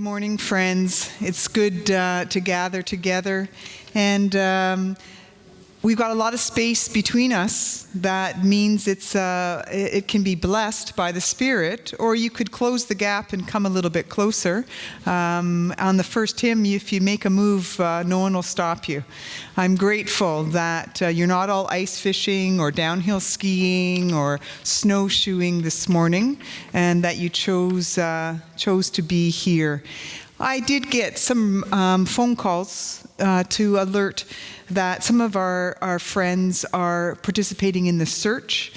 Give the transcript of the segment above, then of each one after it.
morning, friends. It's good to gather together, and we've got a lot of space between us. That means it can be blessed by the Spirit, or you could close the gap and come a little bit closer. On the first hymn, if you make a move, no one will stop you. I'm grateful that you're not all ice fishing or downhill skiing or snowshoeing this morning, and that you chose to be here. I did get some phone calls to alert that some of our friends are participating in the search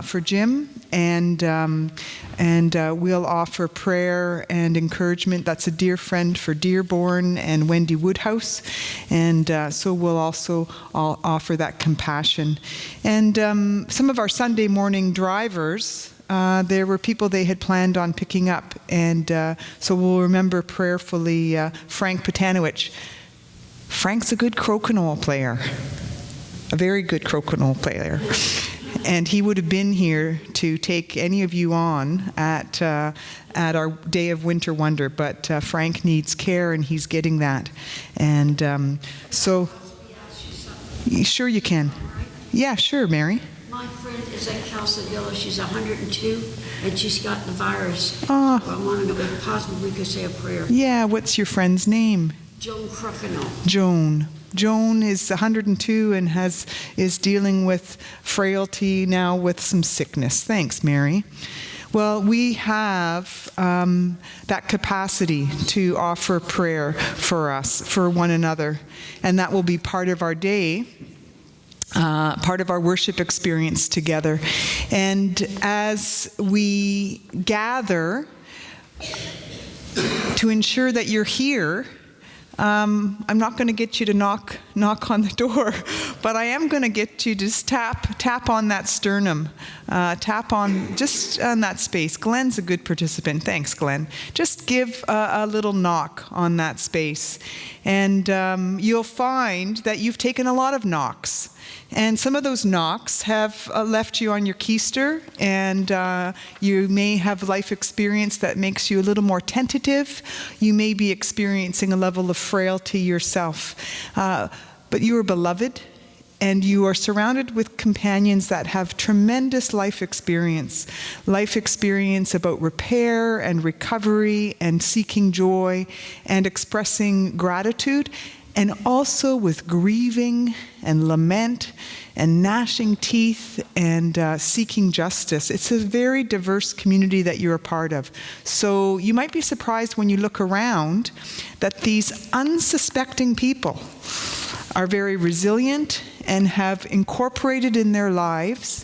for Jim, and we'll offer prayer and encouragement. That's a dear friend for Dearborn and Wendy Woodhouse, and so we'll also offer that compassion. And some of our Sunday morning drivers, there were people they had planned on picking up, and so we'll remember prayerfully Frank Potanowicz. Frank's a good crokinole player, a very good crokinole player. And he would have been here to take any of you on at our Day of Winter Wonder, but Frank needs care, and he's getting that. And so, sure you can. Yeah, sure, Mary. My friend is at Calcevilla. She's 102, and she's got the virus. Oh. So I want to know if possible we could say a prayer. Yeah, what's your friend's name? Joan Crokinole. Joan is 102 and is dealing with frailty now with some sickness. Thanks, Mary. Well, we have that capacity to offer prayer for us, for one another, and that will be part of our day. Part of our worship experience together. And as we gather to ensure that you're here, I'm not going to get you to knock on the door, but I am going to get you to just tap on that sternum, tap on just on that space. Glenn's a good participant. Thanks, Glenn. Just give a little knock on that space, and you'll find that you've taken a lot of knocks. And some of those knocks have left you on your keister, and you may have life experience that makes you a little more tentative. You may be experiencing a level of frailty yourself. But you are beloved, and you are surrounded with companions that have tremendous life experience about repair and recovery and seeking joy and expressing gratitude, and also with grieving and lament and gnashing teeth and seeking justice. It's a very diverse community that you're a part of. So you might be surprised when you look around that these unsuspecting people are very resilient and have incorporated in their lives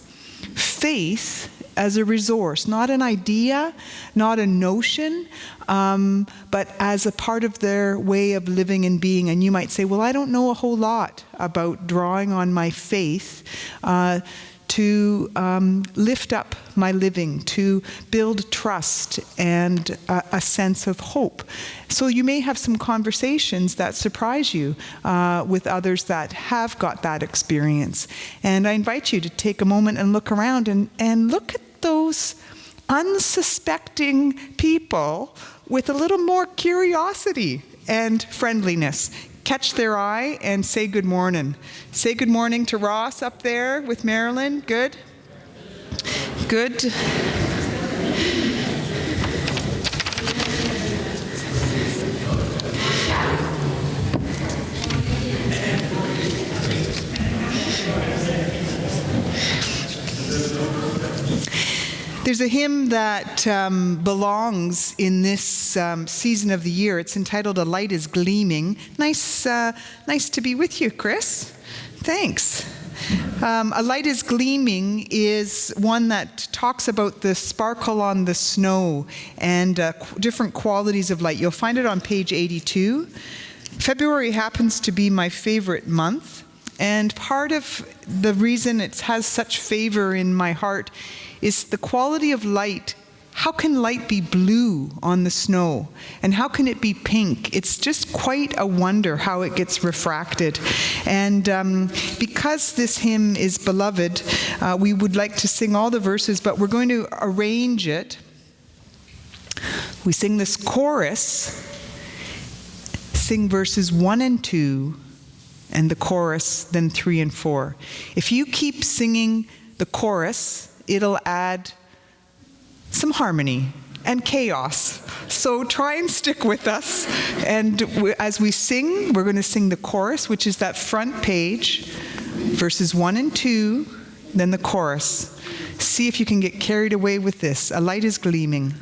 faith as a resource, not an idea, not a notion, but as a part of their way of living and being. And you might say, well, I don't know a whole lot about drawing on my faith to lift up my living, to build trust and a sense of hope. So you may have some conversations that surprise you with others that have got that experience. And I invite you to take a moment and look around and look at those unsuspecting people with a little more curiosity and friendliness. Catch their eye and say good morning. Say good morning to Ross up there with Marilyn. Good? Good. There's a hymn that belongs in this season of the year. It's entitled "A Light is Gleaming." Nice to be with you, Chris. Thanks. A light is gleaming is one that talks about the sparkle on the snow and different qualities of light. You'll find it on page 82. February happens to be my favorite month, and part of the reason it has such favor in my heart is the quality of light. How can light be blue on the snow? And how can it be pink? It's just quite a wonder how it gets refracted. And because this hymn is beloved, we would like to sing all the verses, but we're going to arrange it. We sing this chorus, sing verses 1 and 2, and the chorus, then 3 and 4. If you keep singing the chorus, it'll add some harmony and chaos. So try and stick with us. And as we sing, we're going to sing the chorus, which is that front page, verses 1 and 2, then the chorus. See if you can get carried away with this. A light is gleaming.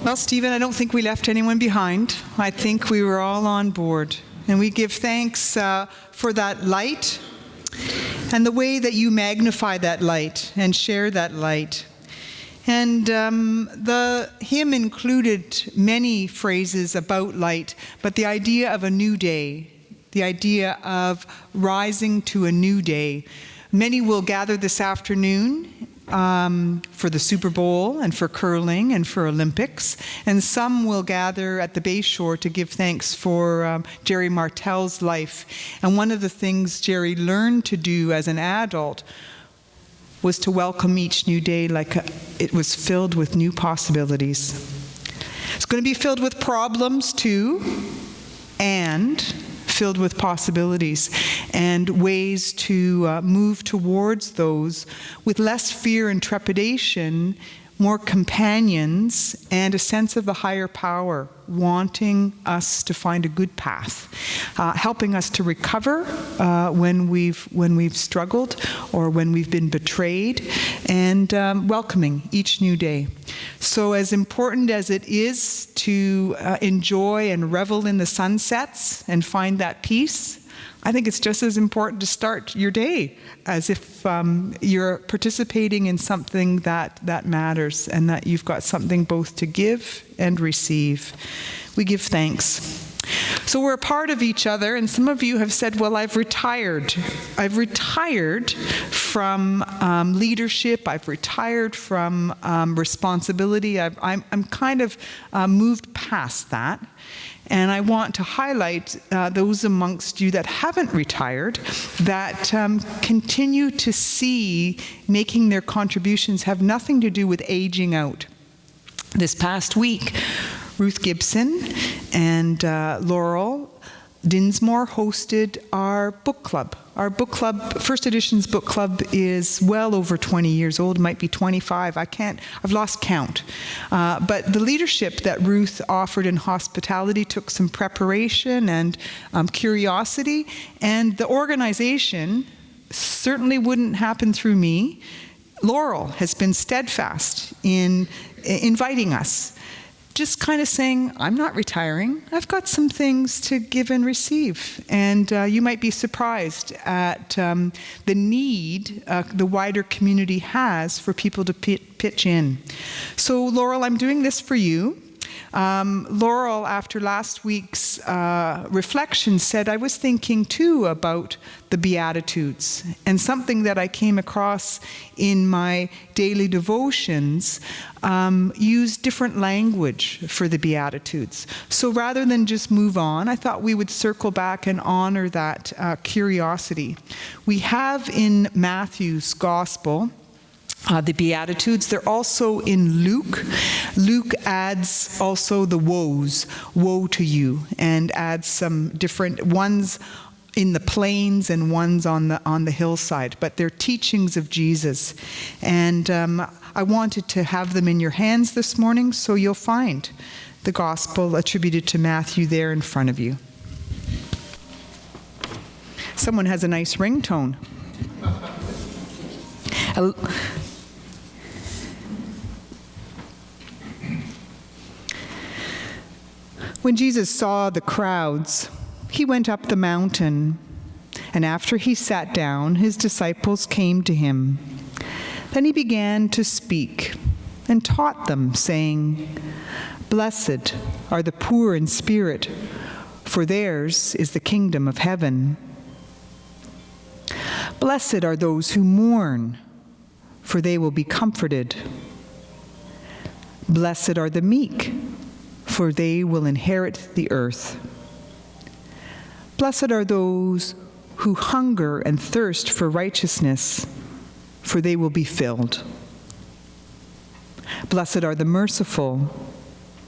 Well, Stephen, I don't think we left anyone behind. I think we were all on board. And we give thanks for that light and the way that you magnify that light and share that light. And the hymn included many phrases about light, but the idea of a new day, the idea of rising to a new day. Many will gather this afternoon for the Super Bowl and for curling and for Olympics. And some will gather at the Bayshore to give thanks for Jerry Martell's life. And one of the things Jerry learned to do as an adult was to welcome each new day like it was filled with new possibilities. It's going to be filled with problems too, and filled with possibilities and ways to move towards those with less fear and trepidation, more companions, and a sense of the higher power wanting us to find a good path, helping us to recover when we've struggled or when we've been betrayed, and welcoming each new day. So as important as it is to enjoy and revel in the sunsets and find that peace, I think it's just as important to start your day as if you're participating in something that matters and that you've got something both to give and receive. We give thanks. So we're a part of each other, and some of you have said, well, I've retired. I've retired from leadership. I've retired from responsibility. I'm kind of moved past that. And I want to highlight those amongst you that haven't retired, that continue to see making their contributions have nothing to do with aging out. This past week, Ruth Gibson and Laurel Dinsmore hosted our book club. Our book club, First Editions book club, is well over 20 years old. It might be 25. I've lost count. But the leadership that Ruth offered in hospitality took some preparation and curiosity. And the organization certainly wouldn't happen through me. Laurel has been steadfast in inviting us. Just kind of saying, I'm not retiring. I've got some things to give and receive. And you might be surprised at the need the wider community has for people to pitch in. So Laurel, I'm doing this for you. Laurel, after last week's reflection, said, I was thinking too about the Beatitudes, and something that I came across in my daily devotions used different language for the Beatitudes. So rather than just move on, I thought we would circle back and honor that curiosity. We have in Matthew's Gospel the Beatitudes. They're also in Luke. Luke adds also the woes, woe to you, and adds some different ones in the plains and ones on the hillside. But they're teachings of Jesus. And I wanted to have them in your hands this morning, so you'll find the gospel attributed to Matthew there in front of you. Someone has a nice ringtone. When Jesus saw the crowds, he went up the mountain, and after he sat down, his disciples came to him. Then he began to speak and taught them, saying, Blessed are the poor in spirit, for theirs is the kingdom of heaven. Blessed are those who mourn, for they will be comforted. Blessed are the meek, for they will inherit the earth. Blessed are those who hunger and thirst for righteousness, for they will be filled. Blessed are the merciful,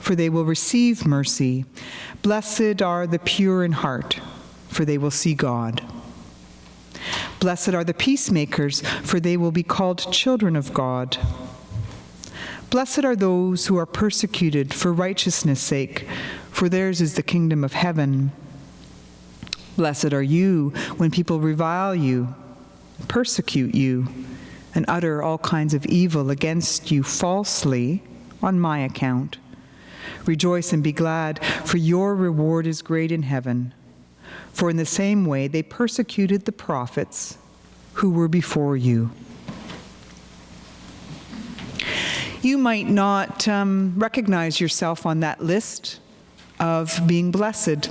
for they will receive mercy. Blessed are the pure in heart, for they will see God. Blessed are the peacemakers, for they will be called children of God. Blessed are those who are persecuted for righteousness' sake, for theirs is the kingdom of heaven. Blessed are you when people revile you, persecute you, and utter all kinds of evil against you falsely on my account. Rejoice and be glad, for your reward is great in heaven. For in the same way they persecuted the prophets who were before you. You might not recognize yourself on that list of being blessed,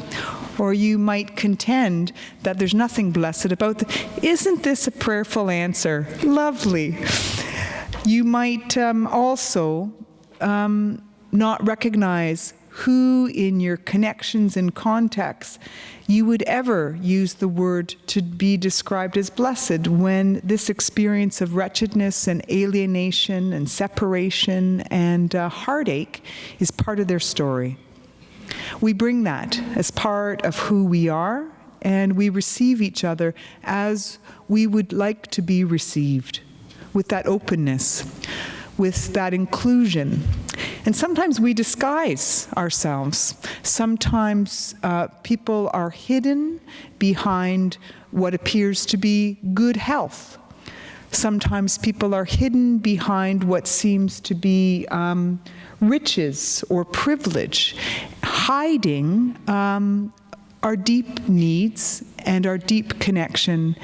or you might contend that there's nothing blessed about Isn't this a prayerful answer? Lovely. You might also not recognize who in your connections and contexts you would ever use the word to be described as blessed when this experience of wretchedness and alienation and separation and heartache is part of their story. We bring that as part of who we are, and we receive each other as we would like to be received, with that openness, with that inclusion. And sometimes we disguise ourselves. Sometimes people are hidden behind what appears to be good health. Sometimes people are hidden behind what seems to be riches or privilege, hiding our deep needs and our deep connection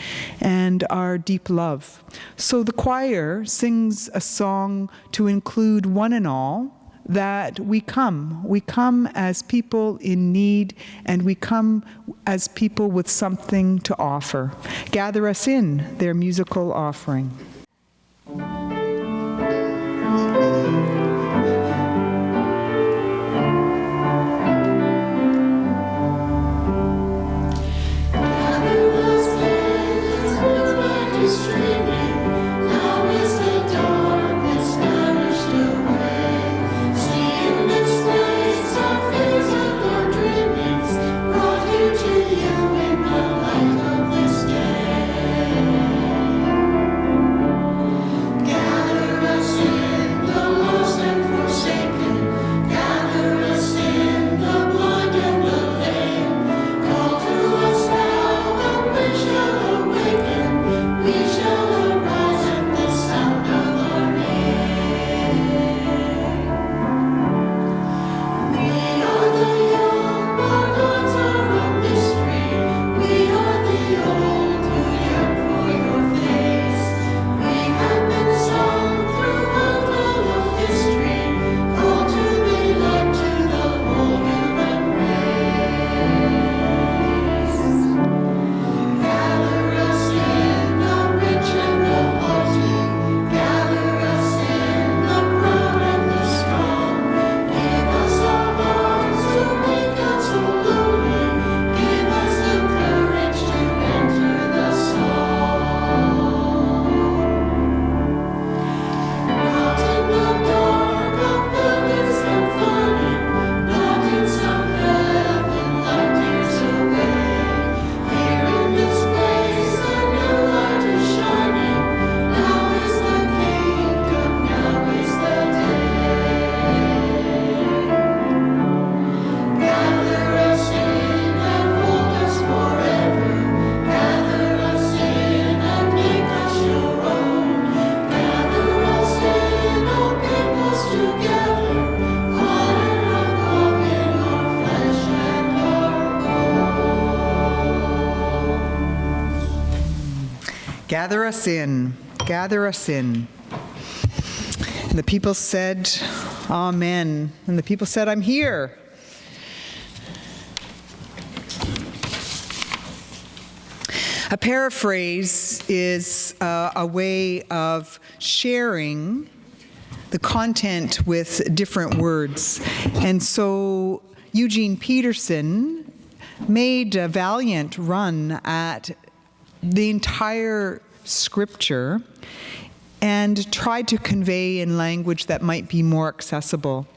and our deep love. So the choir sings a song to include one and all, that we come. We come as people in need, and we come as people with something to offer. Gather us in their musical offering. Gather us in, gather us in. And the people said, Amen. And the people said, I'm here. A paraphrase is a way of sharing the content with different words. And so Eugene Peterson made a valiant run at the entire scripture and tried to convey in language that might be more accessible.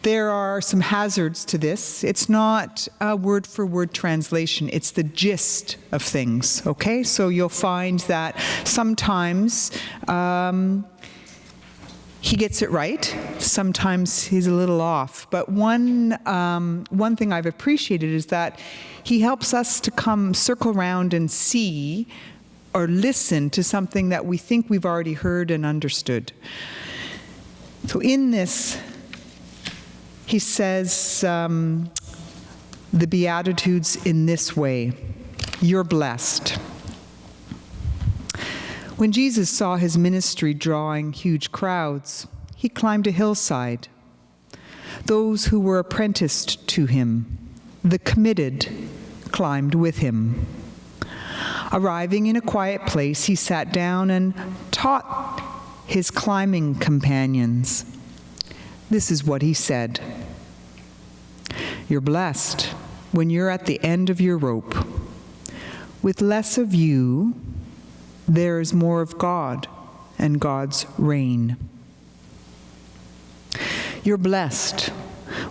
There are some hazards to this. It's not a word-for-word translation. It's the gist of things, okay? So you'll find that sometimes he gets it right. Sometimes he's a little off. But one thing I've appreciated is that he helps us to circle around and see or listen to something that we think we've already heard and understood. So in this, he says the Beatitudes in this way: you're blessed. When Jesus saw his ministry drawing huge crowds, he climbed a hillside. Those who were apprenticed to him, the committed, climbed with him. Arriving in a quiet place, he sat down and taught his climbing companions. This is what he said: "You're blessed when you're at the end of your rope. With less of you, there is more of God and God's reign. You're blessed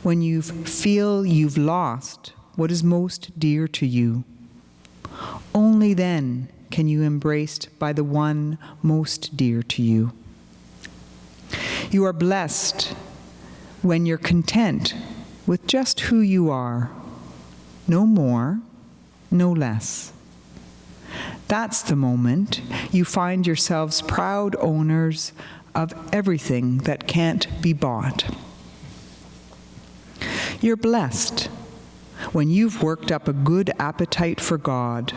when you feel you've lost what is most dear to you. Only then can you be embraced by the one most dear to you. You are blessed when you're content with just who you are, no more, no less. That's the moment you find yourselves proud owners of everything that can't be bought. You're blessed when you've worked up a good appetite for God.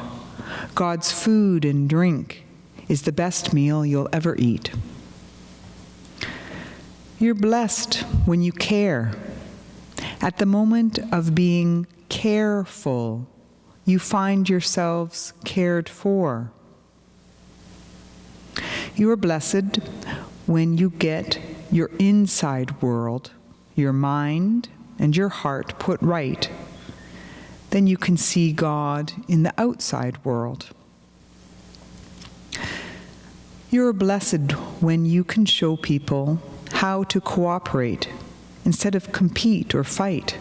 God's food and drink is the best meal you'll ever eat. You're blessed when you care. At the moment of being careful, you find yourselves cared for. You are blessed when you get your inside world, your mind, and your heart put right. Then you can see God in the outside world. You're blessed when you can show people how to cooperate instead of compete or fight.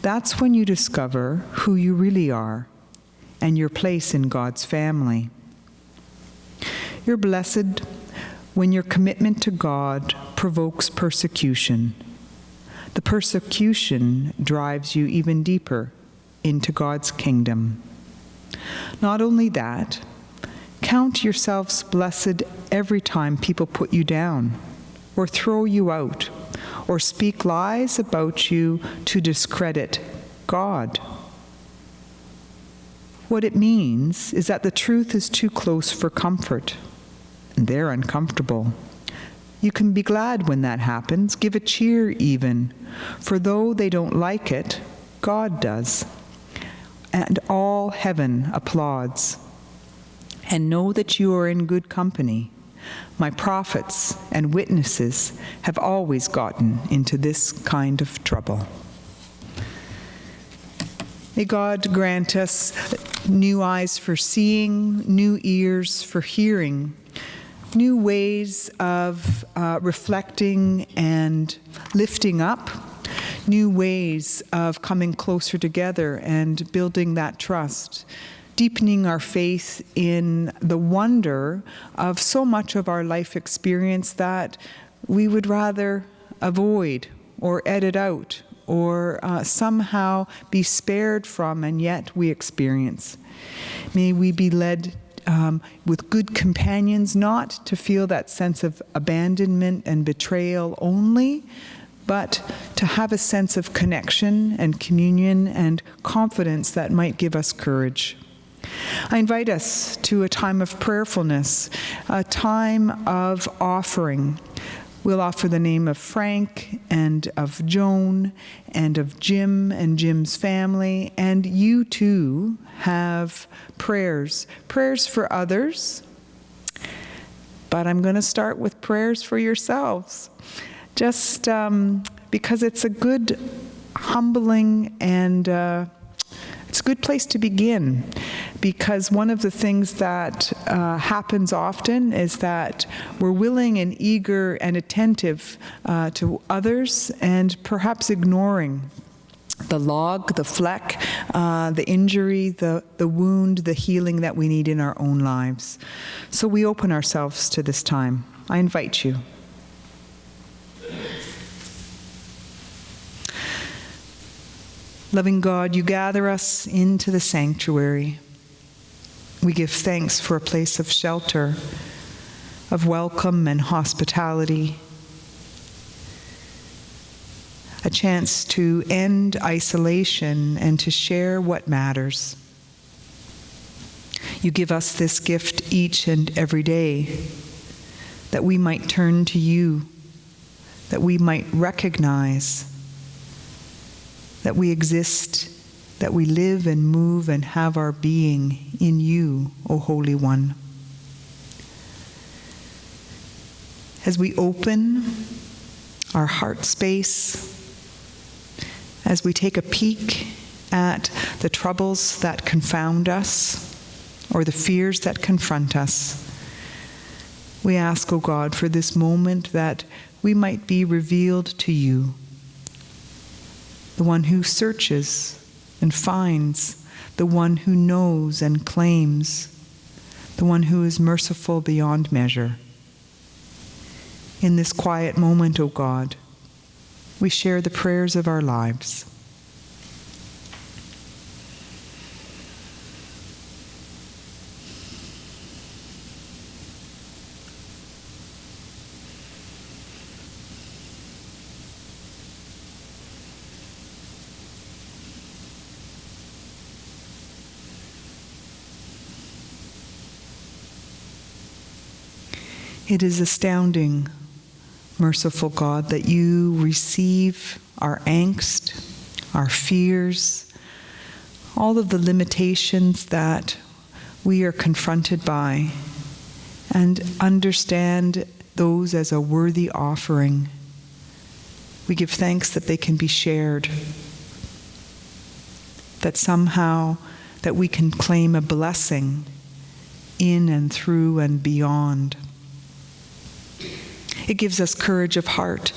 That's when you discover who you really are and your place in God's family. You're blessed when your commitment to God provokes persecution. The persecution drives you even deeper into God's kingdom. Not only that, count yourselves blessed every time people put you down, or throw you out, or speak lies about you to discredit God. What it means is that the truth is too close for comfort, and they're uncomfortable. You can be glad when that happens, give a cheer even, for though they don't like it, God does. And all heaven applauds. And know that you are in good company. My prophets and witnesses have always gotten into this kind of trouble. May God grant us new eyes for seeing, new ears for hearing, new ways of reflecting and lifting up, new ways of coming closer together and building that trust, deepening our faith in the wonder of so much of our life experience that we would rather avoid or edit out or somehow be spared from, and yet we experience. May we be led with good companions, not to feel that sense of abandonment and betrayal only, but to have a sense of connection and communion and confidence that might give us courage. I invite us to a time of prayerfulness, a time of offering. We'll offer the name of Frank and of Joan and of Jim and Jim's family, and you too have prayers for others, but I'm going to start with prayers for yourselves. Just because it's a good, humbling, and it's a good place to begin. Because one of the things that happens often is that we're willing and eager and attentive to others, and perhaps ignoring the log, the fleck, the injury, the wound, the healing that we need in our own lives. So we open ourselves to this time. I invite you. Loving God, you gather us into the sanctuary. We give thanks for a place of shelter, of welcome and hospitality, a chance to end isolation and to share what matters. You give us this gift each and every day, that we might turn to you, that we might recognize that we exist, that we live and move and have our being in you, O Holy One. as we open our heart space, as we take a peek at the troubles that confound us or the fears that confront us, we ask, O God, for this moment that we might be revealed to you, the one who searches and finds, the one who knows and claims, the one who is merciful beyond measure. In this quiet moment, O God, we share the prayers of our lives. It is astounding, merciful God, that you receive our angst, our fears, all of the limitations that we are confronted by, and understand those as a worthy offering. We give thanks that they can be shared, that somehow that we can claim a blessing in and through and beyond. It gives us courage of heart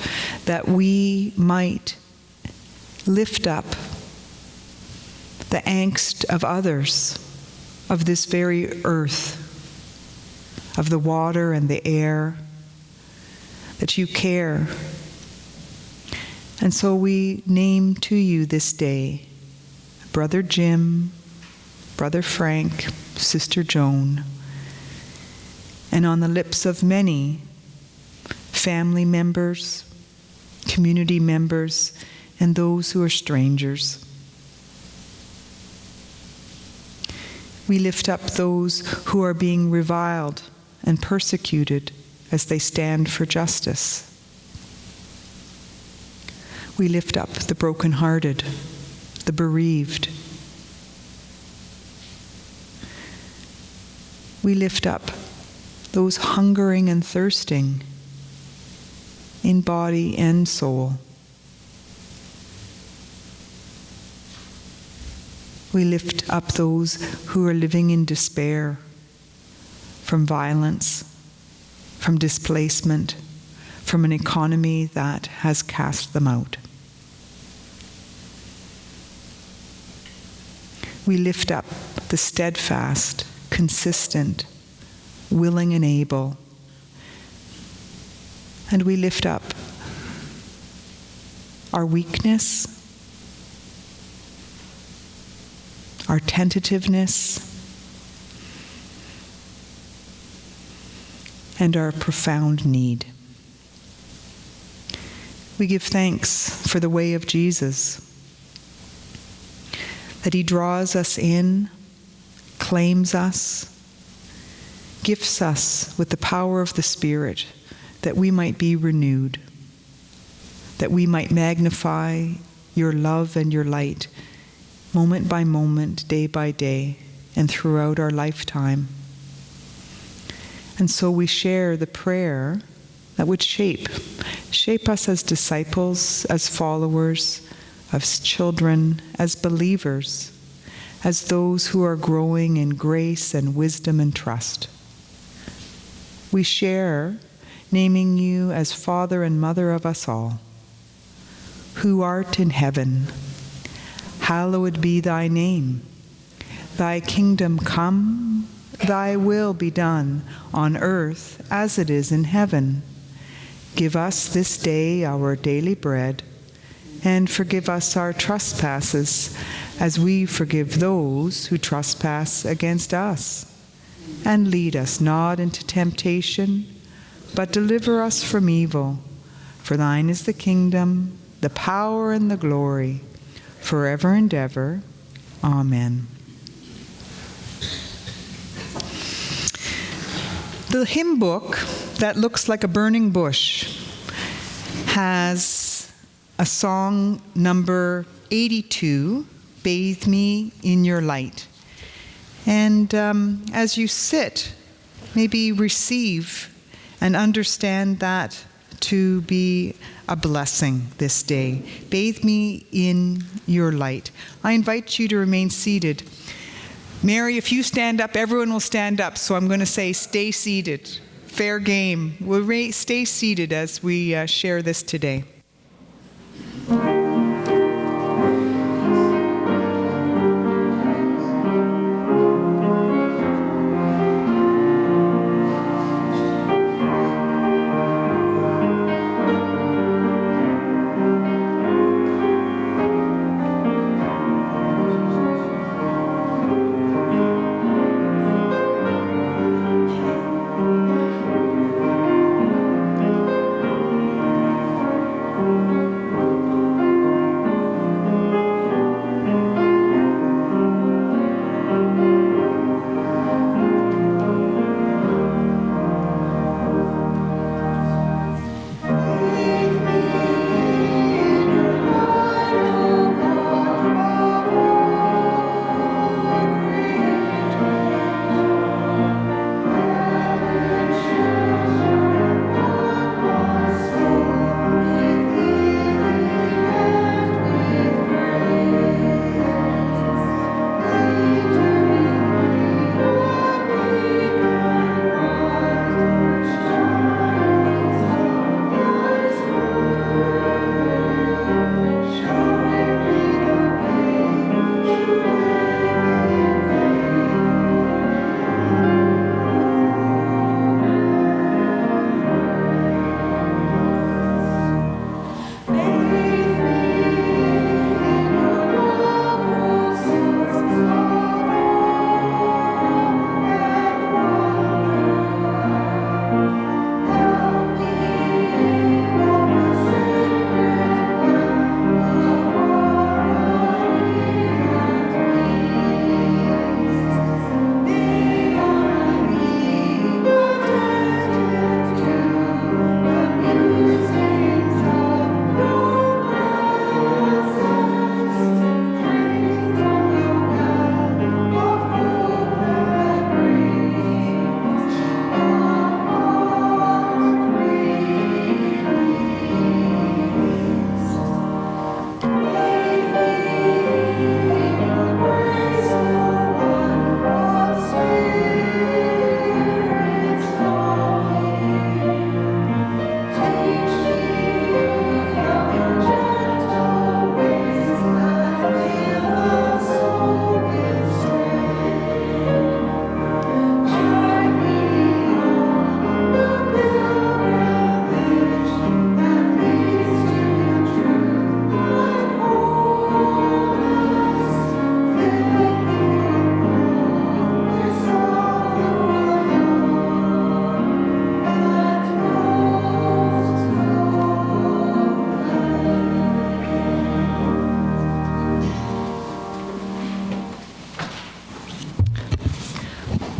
that we might lift up the angst of others, of this very earth, of the water and the air, that you care. And so we name to you this day Brother Jim, Brother Frank, Sister Joan, and on the lips of many, family members, community members, and those who are strangers. We lift up those who are being reviled and persecuted as they stand for justice. We lift up the brokenhearted, the bereaved. We lift up those hungering and thirsting in body and soul. We lift up those who are living in despair from violence, from displacement, from an economy that has cast them out. We lift up the steadfast, consistent, willing and able. And we lift up our weakness, our tentativeness, and our profound need. We give thanks for the way of Jesus, that he draws us in, claims us, gifts us with the power of the Spirit, that we might be renewed, that we might magnify your love and your light moment by moment, day by day, and throughout our lifetime. And so we share the prayer that would shape us as disciples, as followers, as children, as believers, as those who are growing in grace and wisdom and trust. We share naming you as Father and Mother of us all. Who art in heaven, hallowed be thy name. Thy kingdom come, thy will be done on earth as it is in heaven. Give us this day our daily bread, and forgive us our trespasses as we forgive those who trespass against us. And lead us not into temptation, but deliver us from evil. For thine is the kingdom, the power, and the glory, forever and ever. Amen. The hymn book that looks like a burning bush has a song number 82, Bathe Me in Your Light. And as you sit, maybe receive and understand that to be a blessing this day. Bathe me in your light. I invite you to remain seated. Mary, if you stand up, everyone will stand up. So I'm going to say, stay seated. Fair game. We'll stay seated as we share this today.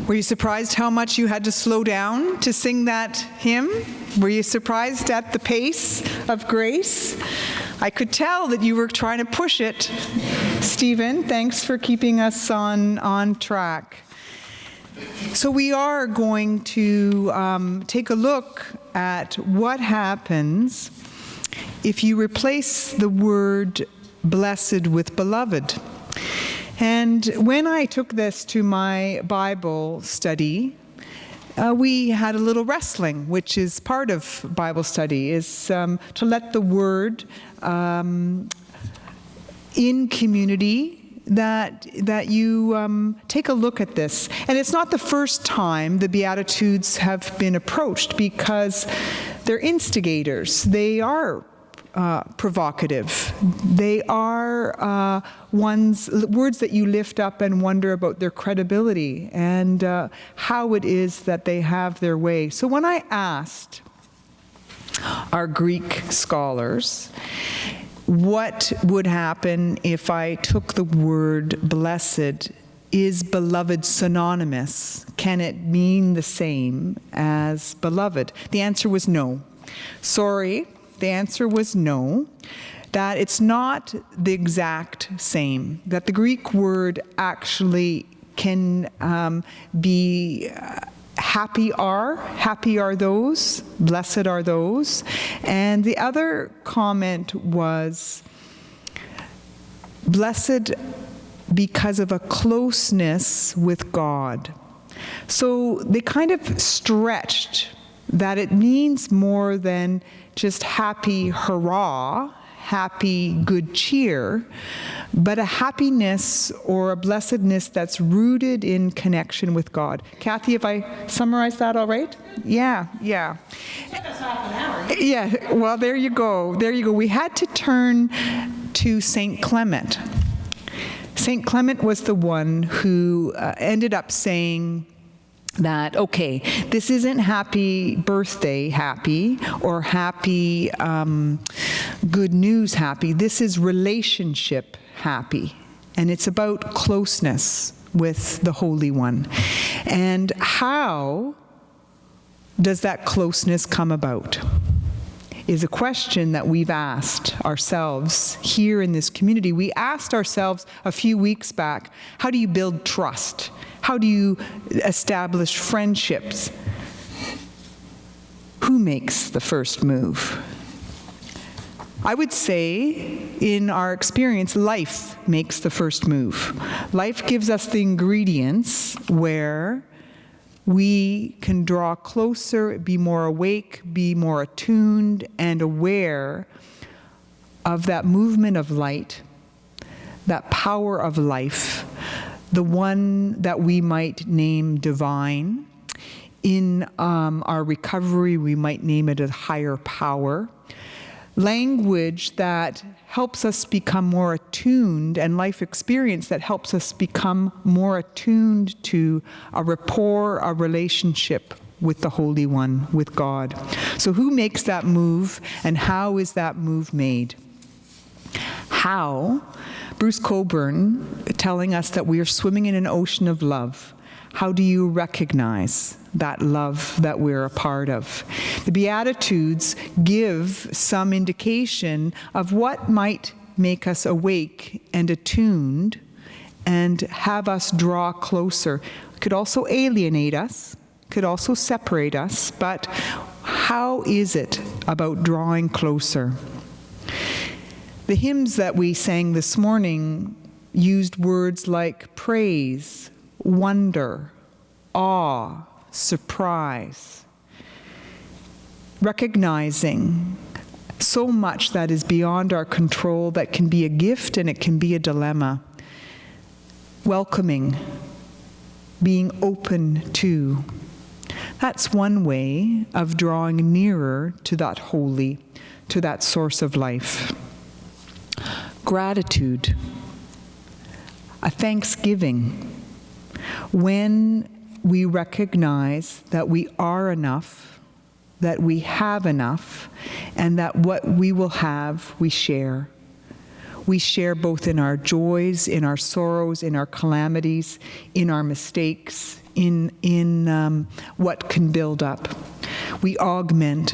Were you surprised how much you had to slow down to sing that hymn? Were you surprised at the pace of grace? I could tell that you were trying to push it. Stephen, thanks for keeping us on track. So we are going to take a look at what happens if you replace the word blessed with beloved. And when I took this to my Bible study, we had a little wrestling, which is part of Bible study, is to let the word in community that you take a look at this. And it's not the first time the Beatitudes have been approached, because they're instigators. They are provocative. They are words that you lift up and wonder about their credibility and how it is that they have their way. So when I asked our Greek scholars what would happen if I took the word blessed, is beloved synonymous? Can it mean the same as beloved? The answer was no. Sorry. The answer was no, that it's not the exact same, that the Greek word actually can happy are those, blessed are those. And the other comment was, blessed because of a closeness with God. So they kind of stretched that it means more than just happy hurrah, happy good cheer, but a happiness or a blessedness that's rooted in connection with God. Kathy, have I summarized that all right? Yeah. It took us half an hour. Yeah, well, there you go. We had to turn to St. Clement. St. Clement was the one who ended up saying that, okay, this isn't happy birthday happy or happy good news happy. This is relationship happy. And it's about closeness with the Holy One. And how does that closeness come about? Is a question that we've asked ourselves here in this community. We asked ourselves a few weeks back, how do you build trust? How do you establish friendships? Who makes the first move? I would say, in our experience, life makes the first move. Life gives us the ingredients where we can draw closer, be more awake, be more attuned and aware of that movement of light, that power of life, the one that we might name divine. In our recovery, we might name it a higher power. Language that helps us become more attuned, and life experience that helps us become more attuned to a rapport, a relationship with the Holy One, with God. So who makes that move, and how is that move made? How? Bruce Cockburn telling us that we are swimming in an ocean of love. How do you recognize that love that we're a part of? The Beatitudes give some indication of what might make us awake and attuned and have us draw closer. Could also alienate us, could also separate us, but how is it about drawing closer? The hymns that we sang this morning used words like praise, wonder, awe, surprise, recognizing so much that is beyond our control that can be a gift and it can be a dilemma, welcoming, being open to. That's one way of drawing nearer to that holy, to that source of life. Gratitude, a thanksgiving. When we recognize that we are enough, that we have enough, and that what we will have, we share. We share both in our joys, in our sorrows, in our calamities, in our mistakes, in what can build up. We augment.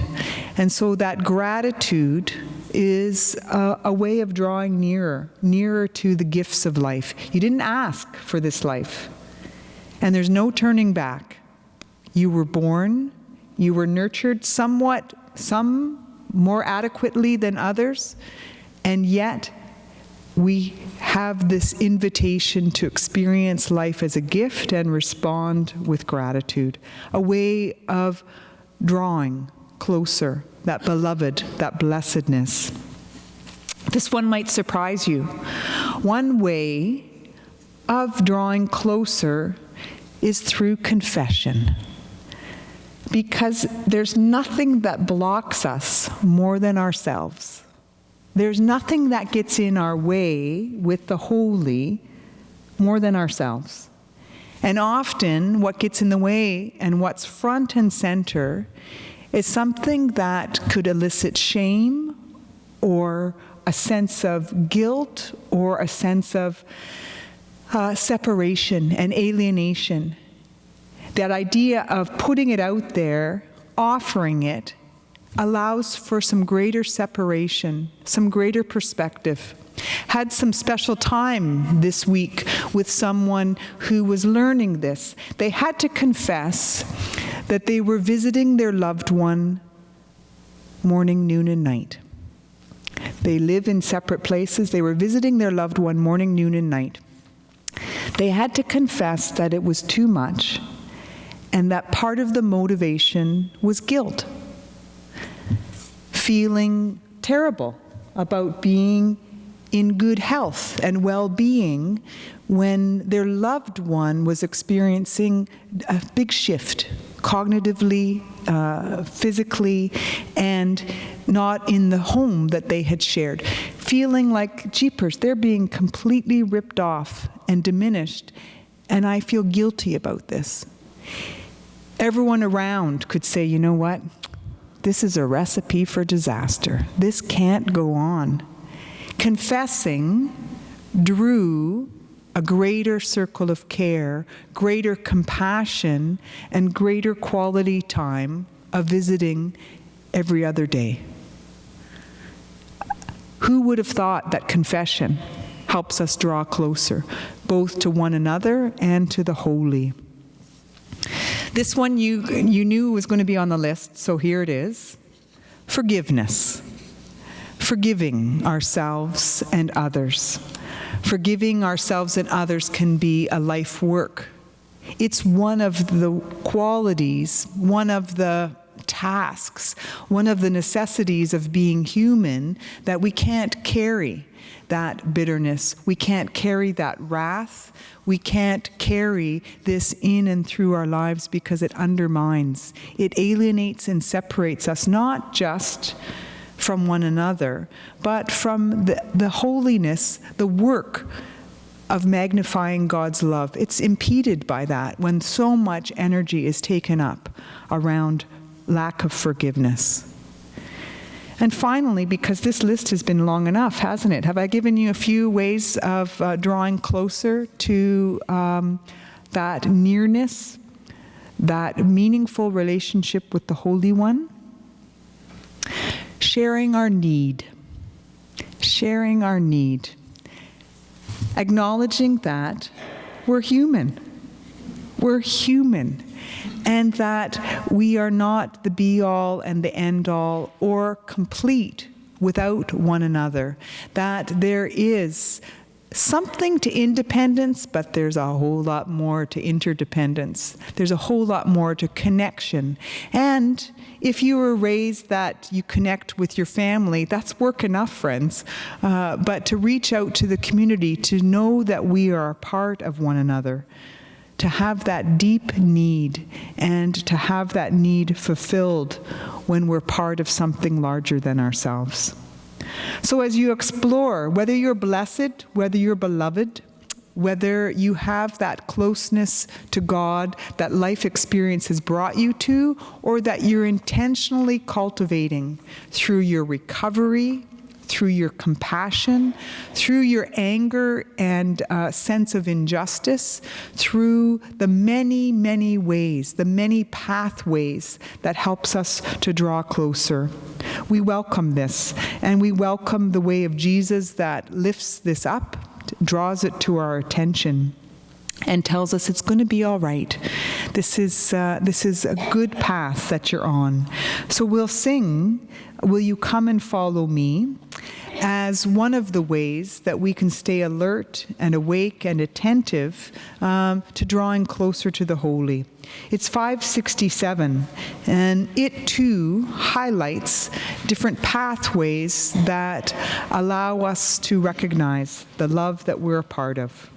And so that gratitude is a way of drawing nearer to the gifts of life. You didn't ask for this life. And there's no turning back. You were born, you were nurtured some more adequately than others, and yet we have this invitation to experience life as a gift and respond with gratitude, a way of drawing closer, that beloved, that blessedness. This one might surprise you. One way of drawing closer is through confession. Because there's nothing that blocks us more than ourselves. There's nothing that gets in our way with the holy more than ourselves. And often what gets in the way and what's front and center is something that could elicit shame or a sense of guilt or a sense of separation and alienation. That idea of putting it out there, offering it, allows for some greater separation, some greater perspective. Had some special time this week with someone who was learning this. They had to confess that they were visiting their loved one morning, noon, and night. They live in separate places. They were visiting their loved one morning, noon, and night. They had to confess that it was too much, and that part of the motivation was guilt. Feeling terrible about being in good health and well-being when their loved one was experiencing a big shift, cognitively, physically, and not in the home that they had shared. Feeling like, jeepers, they're being completely ripped off and diminished, and I feel guilty about this. Everyone around could say, you know what? This is a recipe for disaster. This can't go on. Confessing drew a greater circle of care, greater compassion, and greater quality time of visiting every other day. Who would have thought that confession helps us draw closer, both to one another and to the holy? This one you knew was going to be on the list, so here it is. Forgiveness. Forgiving ourselves and others. Forgiving ourselves and others can be a life work. It's one of the qualities, one of the tasks, one of the necessities of being human, that we can't carry that bitterness. We can't carry that wrath. We can't carry this in and through our lives because it undermines. It alienates and separates us, not just from one another, but from the holiness, the work of magnifying God's love. It's impeded by that when so much energy is taken up around lack of forgiveness. And finally, because this list has been long enough, hasn't it? Have I given you a few ways of drawing closer to that nearness, that meaningful relationship with the Holy One? Sharing our need. Sharing our need. Acknowledging that we're human. We're human. And that we are not the be-all and the end-all or complete without one another. That there is something to independence, but there's a whole lot more to interdependence. There's a whole lot more to connection. And if you were raised that you connect with your family, that's work enough, friends. But to reach out to the community, to know that we are a part of one another, to have that deep need and to have that need fulfilled when we're part of something larger than ourselves. So as you explore, whether you're blessed, whether you're beloved, whether you have that closeness to God that life experience has brought you to, or that you're intentionally cultivating through your recovery, through your compassion, through your anger and sense of injustice, through the many, many ways, the many pathways that helps us to draw closer. We welcome this, and we welcome the way of Jesus that lifts this up, draws it to our attention, and tells us it's going to be all right. This is a good path that you're on. So we'll sing, "Will You Come and Follow Me?" as one of the ways that we can stay alert and awake and attentive to drawing closer to the holy. It's 567, and it too highlights different pathways that allow us to recognize the love that we're a part of.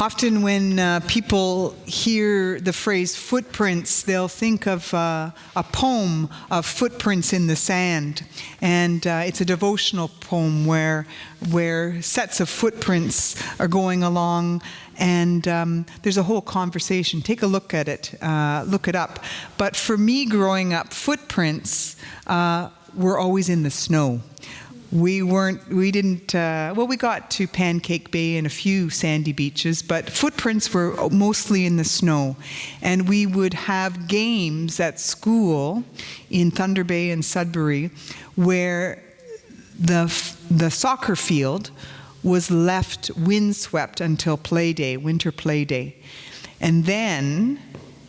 Often when people hear the phrase footprints, they'll think of a poem of footprints in the sand. And it's a devotional poem where sets of footprints are going along, and there's a whole conversation. Take a look at it, look it up. But for me growing up, footprints were always in the snow. We got to Pancake Bay and a few sandy beaches, but footprints were mostly in the snow. And we would have games at school in Thunder Bay and Sudbury where the soccer field was left windswept until play day, winter play day. And then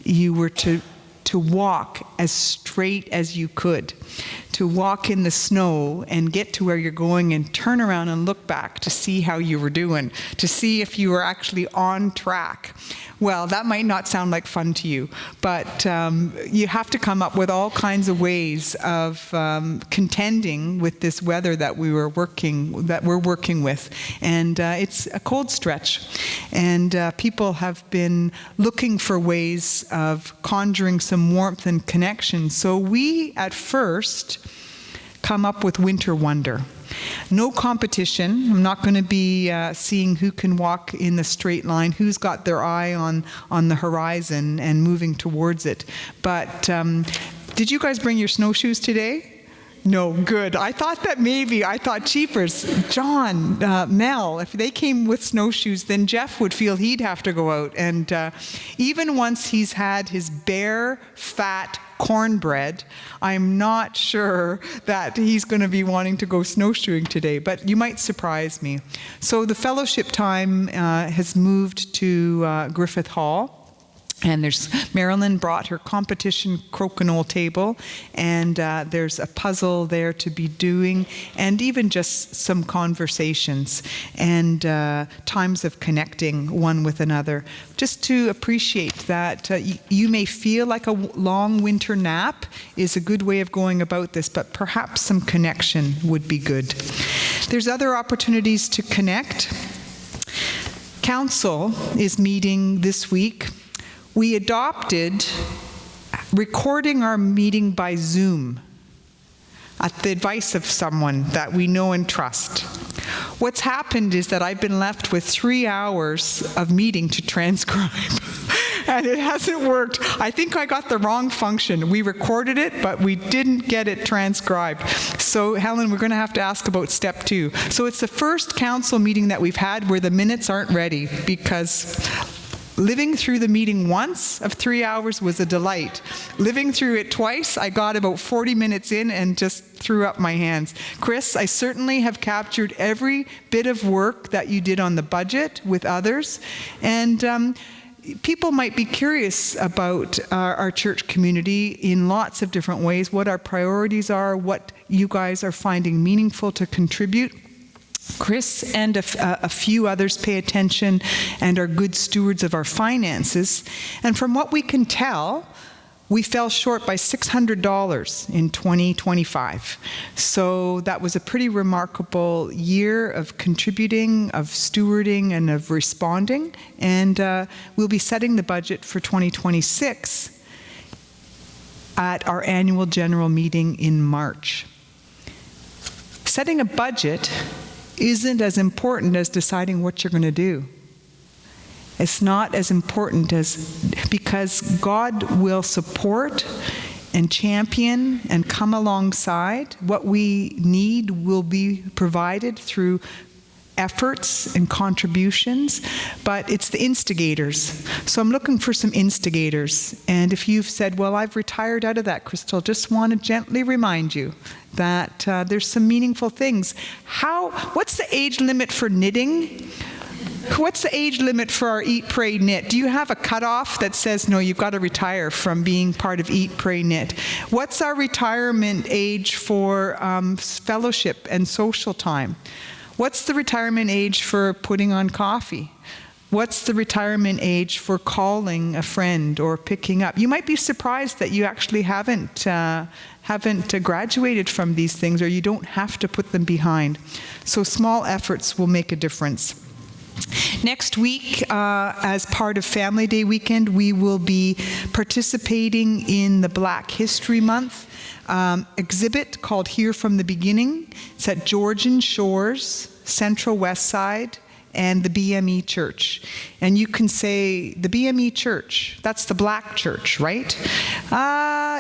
you were to walk as straight as you could, to walk in the snow and get to where you're going and turn around and look back to see how you were doing, to see if you were actually on track. Well, that might not sound like fun to you, but you have to come up with all kinds of ways of contending with this weather that we're working with. And it's a cold stretch. And people have been looking for ways of conjuring some warmth and connection. So we, at first, come up with Winter Wonder. No competition. I'm not going to be seeing who can walk in the straight line, who's got their eye on the horizon and moving towards it. But did you guys bring your snowshoes today? No, good. I thought cheapers, John, Mel, if they came with snowshoes, then Jeff would feel he'd have to go out. And even once he's had his bare, fat cornbread, I'm not sure that he's going to be wanting to go snowshoeing today, but you might surprise me. So the fellowship time has moved to Griffith Hall. And Marilyn brought her competition crokinole table, and there's a puzzle there to be doing, and even just some conversations and times of connecting one with another, just to appreciate that you may feel like a long winter nap is a good way of going about this, but perhaps some connection would be good. There's other opportunities to connect. Council is meeting this week. We adopted recording our meeting by Zoom at the advice of someone that we know and trust. What's happened is that I've been left with 3 hours of meeting to transcribe, and it hasn't worked. I think I got the wrong function. We recorded it, but we didn't get it transcribed. So, Helen, we're going to have to ask about step 2. So it's the first council meeting that we've had where the minutes aren't ready, because living through the meeting once of 3 hours was a delight. Living through it twice, I got about 40 minutes in and just threw up my hands. Chris, I certainly have captured every bit of work that you did on the budget with others. And people might be curious about our church community in lots of different ways, what our priorities are, what you guys are finding meaningful to contribute. Chris and a few others pay attention and are good stewards of our finances. And from what we can tell, we fell short by $600 in 2025. So that was a pretty remarkable year of contributing, of stewarding, and of responding. And we'll be setting the budget for 2026 at our annual general meeting in March. Setting a budget isn't as important as deciding what you're going to do. It's not as important because God will support and champion and come alongside. What we need will be provided through efforts and contributions, but it's the instigators. So I'm looking for some instigators. And if you've said, well, I've retired out of that, Crystal, just want to gently remind you that there's some meaningful things. What's the age limit for knitting? What's the age limit for our Eat, Pray, Knit? Do you have a cutoff that says, no, you've got to retire from being part of Eat, Pray, Knit? What's our retirement age for fellowship and social time? What's the retirement age for putting on coffee? What's the retirement age for calling a friend or picking up? You might be surprised that you actually haven't graduated from these things, or you don't have to put them behind. So small efforts will make a difference. Next week, as part of Family Day weekend, we will be participating in the Black History Month exhibit called Here from the Beginning. It's at Georgian Shores, Central West Side, and the BME Church. And you can say, the BME Church, that's the black church, right?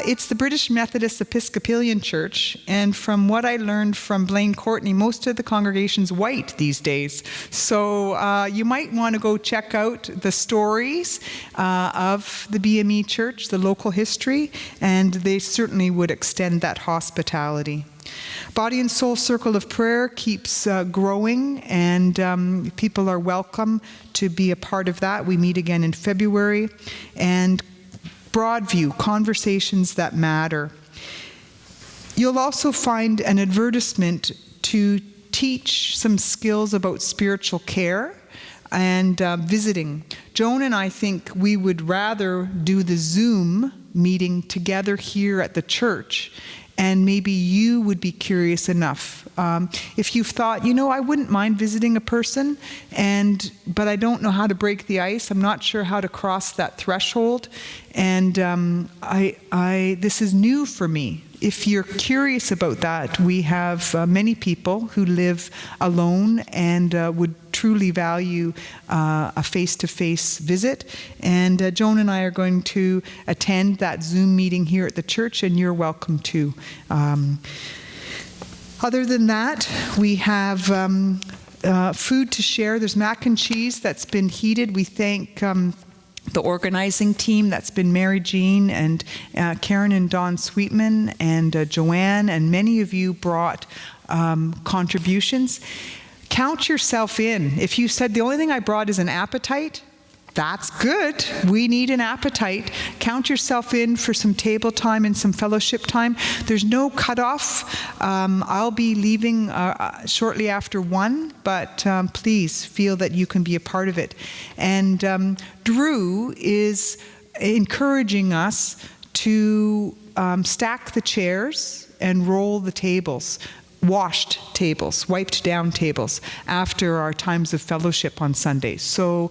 It's the British Methodist Episcopalian Church, and from what I learned from Blaine Courtney, most of the congregation's white these days. So you might want to go check out the stories of the BME Church, the local history, and they certainly would extend that hospitality. Body and Soul Circle of Prayer keeps growing, and people are welcome to be a part of that. We meet again in February. And Broadview, Conversations That Matter. You'll also find an advertisement to teach some skills about spiritual care and visiting. Joan and I think we would rather do the Zoom meeting together here at the church, and maybe you would be curious enough. If you've thought, I wouldn't mind visiting a person, but I don't know how to break the ice. I'm not sure how to cross that threshold, and this is new for me. If you're curious about that, we have many people who live alone and would truly value a face-to-face visit. And Joan and I are going to attend that Zoom meeting here at the church, and you're welcome too. Other than that, we have food to share. There's mac and cheese that's been heated. We thank the organizing team. That's been Mary Jean and Karen and Dawn Sweetman and Joanne, and many of you brought contributions. Count yourself in. If you said the only thing I brought is an appetite, that's good. We need an appetite. Count yourself in for some table time and some fellowship time. There's no cutoff. I'll be leaving shortly after 1, but please feel that you can be a part of it. And Drew is encouraging us to stack the chairs and roll the tables. Washed tables, wiped down tables after our times of fellowship on Sundays. So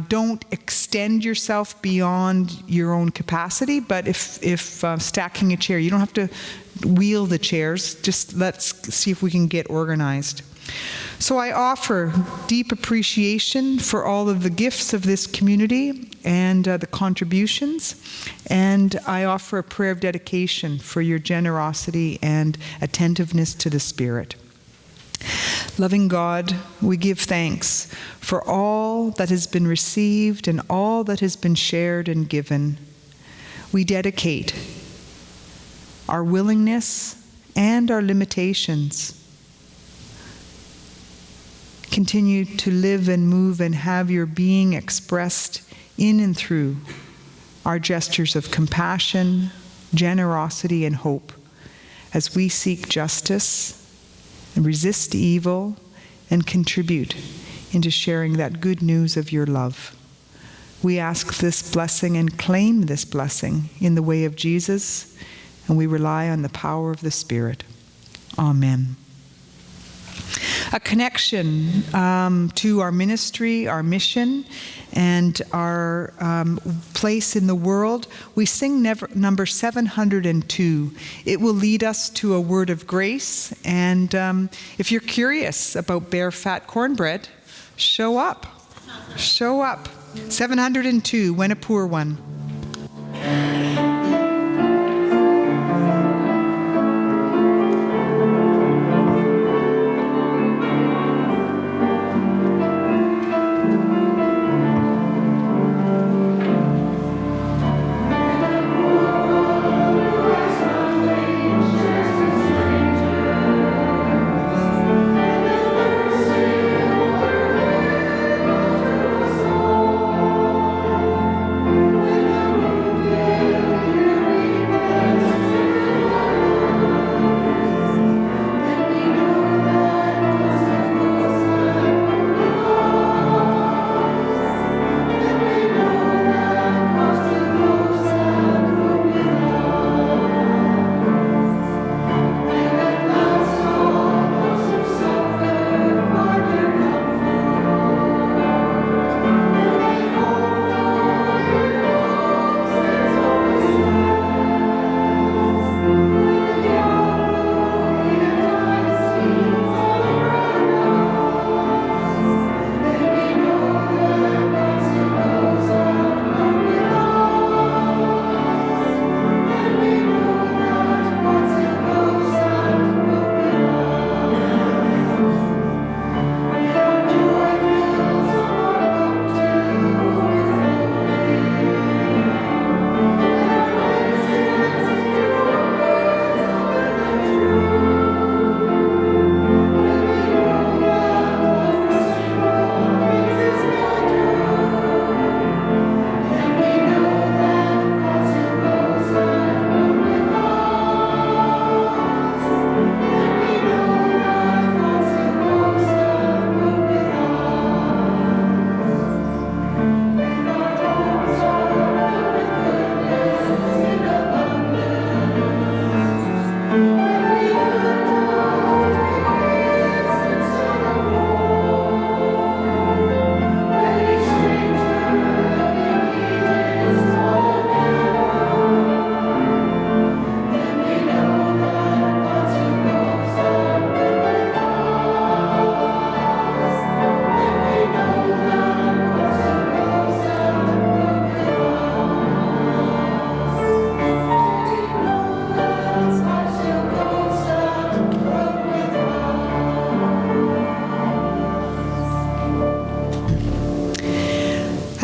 don't extend yourself beyond your own capacity, but if stacking a chair, you don't have to wheel the chairs, just let's see if we can get organized. So I offer deep appreciation for all of the gifts of this community and the contributions, and I offer a prayer of dedication for your generosity and attentiveness to the Spirit. Loving God, we give thanks for all that has been received and all that has been shared and given. We dedicate our willingness and our limitations. Continue to live and move and have your being expressed in and through our gestures of compassion, generosity, and hope as we seek justice and resist evil and contribute into sharing that good news of your love. We ask this blessing and claim this blessing in the way of Jesus, and we rely on the power of the Spirit. Amen. A connection to our ministry, our mission, and our place in the world. We sing number 702. It will lead us to a word of grace. And if you're curious about bare fat cornbread, show up. Show up. 702, When a Poor One. When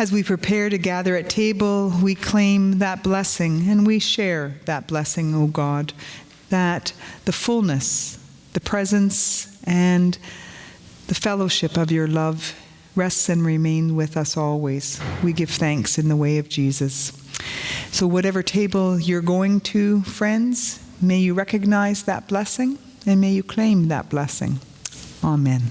As we prepare to gather at table, we claim that blessing and we share that blessing, O God, that the fullness, the presence, and the fellowship of your love rests and remains with us always. We give thanks in the way of Jesus. So whatever table you're going to, friends, may you recognize that blessing and may you claim that blessing. Amen.